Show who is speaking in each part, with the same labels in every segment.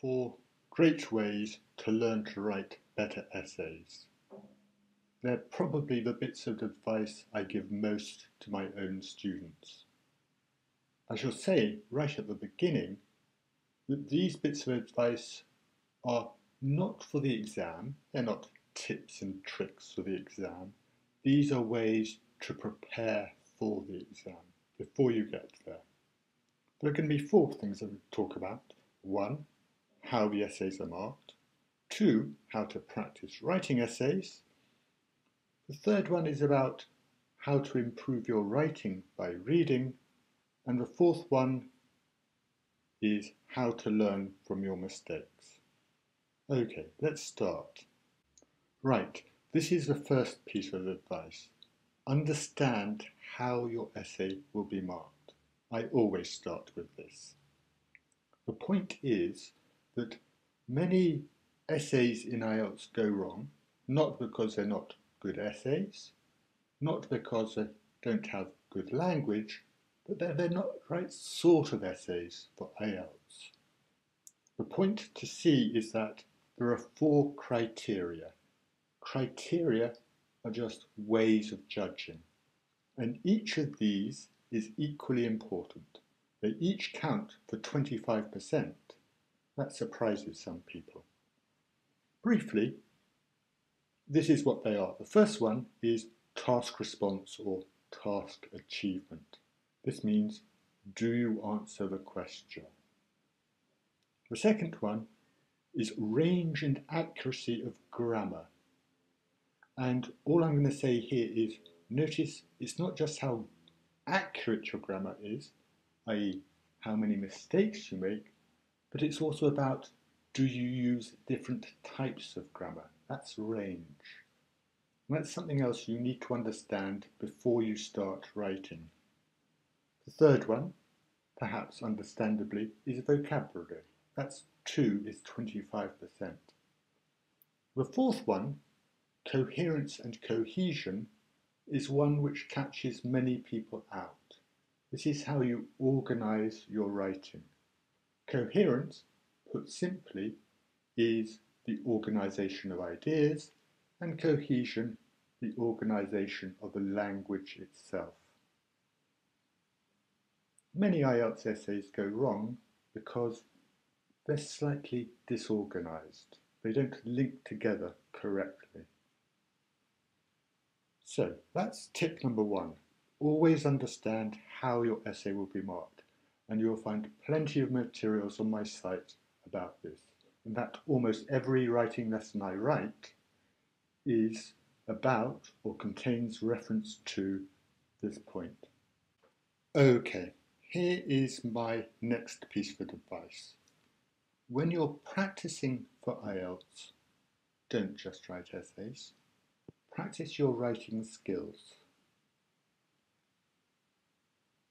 Speaker 1: 4 great ways to learn to write better essays. They're probably the bits of advice I give most to my own students. I shall say right at the beginning that these bits of advice are not for the exam, they're not tips and tricks for the exam. These are ways to prepare for the exam before you get there. There are going to be 4 things I will talk about. 1, how the essays are marked. 2, how to practice writing essays. The third one is about how to improve your writing by reading. And the 4th one is how to learn from your mistakes. Okay, let's start. Right, this is the first piece of advice. Understand how your essay will be marked. I always start with this. The point is that many essays in IELTS go wrong, not because they're not good essays, not because they don't have good language, but they're not the right sort of essays for IELTS. The point to see is that there are 4 criteria. Criteria are just ways of judging, and each of these is equally important. They each count for 25%. That surprises some people. Briefly, this is what they are. The first one is task response or task achievement. This means, do you answer the question? The second one is range and accuracy of grammar. And all I'm going to say here is, notice it's not just how accurate your grammar is, i.e. how many mistakes you make, but it's also about, do you use different types of grammar? That's range. And that's something else you need to understand before you start writing. The third one, perhaps understandably, is vocabulary. That's 2 is 25%. The 4th one, coherence and cohesion, is one which catches many people out. This is how you organise your writing. Coherence, put simply, is the organisation of ideas, and cohesion, the organisation of the language itself. Many IELTS essays go wrong because they're slightly disorganised. They don't link together correctly. So that's tip number 1. Always understand how your essay will be marked, and you'll find plenty of materials on my site about this. In fact, almost every writing lesson I write is about or contains reference to this point. Okay, here is my next piece of advice. When you're practicing for IELTS, don't just write essays. Practice your writing skills.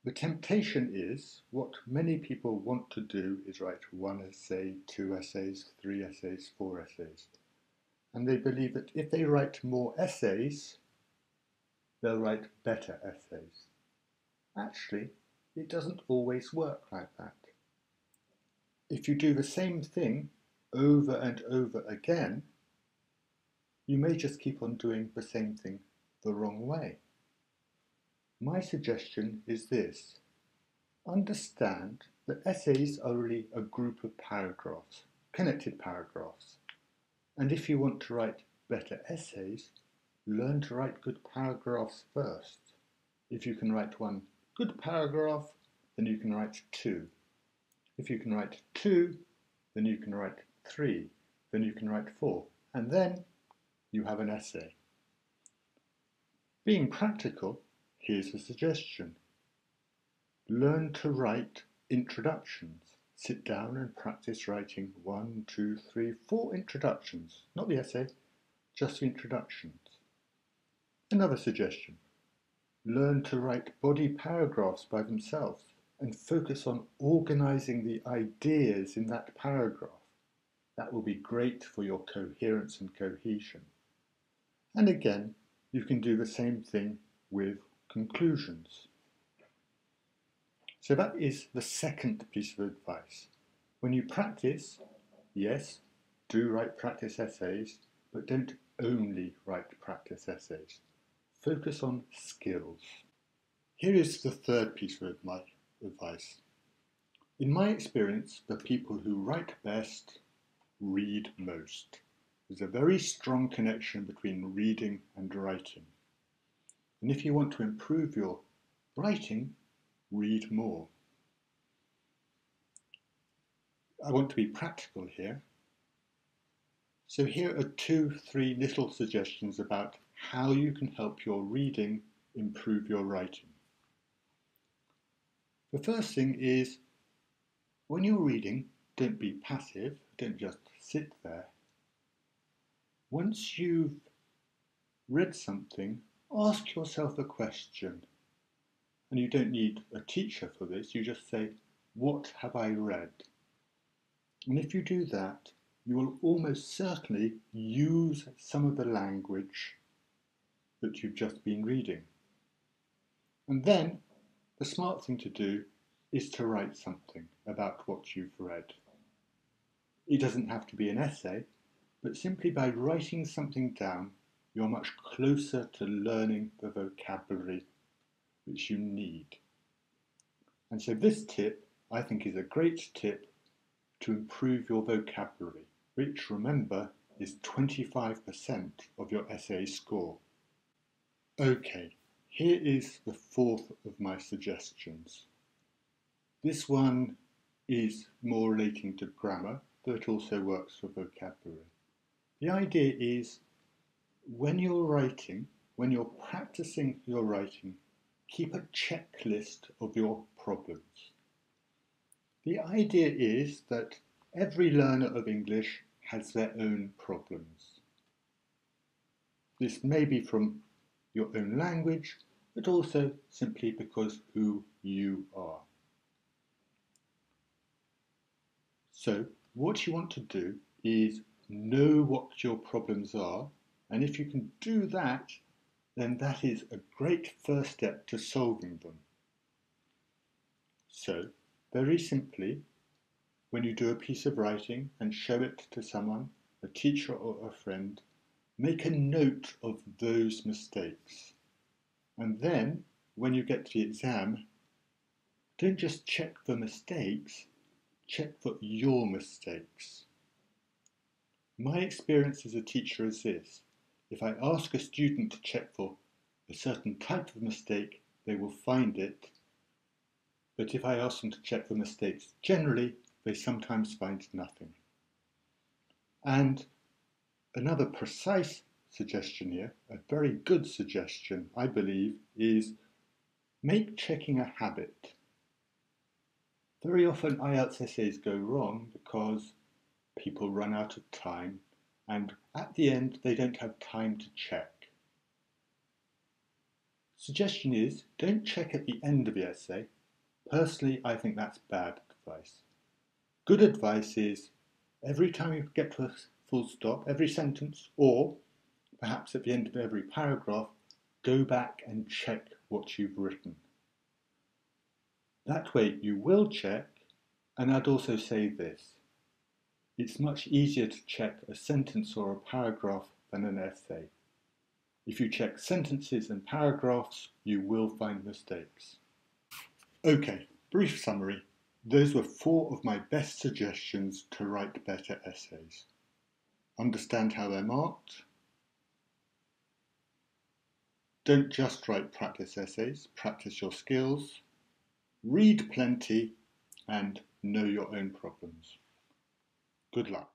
Speaker 1: The temptation is, what many people want to do is write 1 essay, 2 essays, 3 essays, 4 essays. And they believe that if they write more essays, they'll write better essays. Actually, it doesn't always work like that. If you do the same thing over and over again, you may just keep on doing the same thing the wrong way. My suggestion is this. Understand that essays are really a group of paragraphs, connected paragraphs. And if you want to write better essays, learn to write good paragraphs first. If you can write 1 good paragraph, then you can write 2. If you can write 2, then you can write 3, then you can write 4, and then you have an essay. Being practical, here's a suggestion. Learn to write introductions. Sit down and practice writing 1, 2, 3, 4 introductions. Not the essay, just the introductions. Another suggestion. Learn to write body paragraphs by themselves and focus on organising the ideas in that paragraph. That will be great for your coherence and cohesion. And again, you can do the same thing with conclusions. So that is the second piece of advice. When you practice, Yes, do write practice essays, but don't only write practice essays. Focus on skills. Here is the third piece of my advice. In my experience, the people who write best read most. There's a very strong connection between reading and writing. And if you want to improve your writing, read more. I want to be practical here. So here are 3 little suggestions about how you can help your reading improve your writing. The first thing is, when you're reading, don't be passive, don't just sit there. Once you've read something, ask yourself a question. And you don't need a teacher for this, you just say, what have I read? And if you do that, you will almost certainly use some of the language that you've just been reading. And then the smart thing to do is to write something about what you've read. It doesn't have to be an essay, but simply by writing something down, you're much closer to learning the vocabulary which you need. And so this tip, I think, is a great tip to improve your vocabulary, which, remember, is 25% of your essay score. Okay, here is the fourth of my suggestions. This one is more relating to grammar, though it also works for vocabulary. The idea is, when you're writing, when you're practicing your writing, keep a checklist of your problems. The idea is that every learner of English has their own problems. This may be from your own language, but also simply because who you are. So what you want to do is know what your problems are, and if you can do that, then that is a great first step to solving them. So, very simply, when you do a piece of writing and show it to someone, a teacher or a friend, make a note of those mistakes. And then, when you get to the exam, don't just check for mistakes, check for your mistakes. My experience as a teacher is this: if I ask a student to check for a certain type of mistake, they will find it. But if I ask them to check for mistakes generally, they sometimes find nothing. And another precise suggestion here, a very good suggestion, I believe, is make checking a habit. Very often IELTS essays go wrong because people run out of time, and at the end they don't have time to check. Suggestion is, don't check at the end of the essay. Personally, I think that's bad advice. Good advice is, every time you get to a full stop, every sentence, or perhaps at the end of every paragraph, go back and check what you've written. That way you will check, and I'd also say this: it's much easier to check a sentence or a paragraph than an essay. If you check sentences and paragraphs, you will find mistakes. Okay, brief summary. Those were 4 of my best suggestions to write better essays. Understand how they're marked. Don't just write practice essays, practice your skills. Read plenty and know your own problems. Good luck.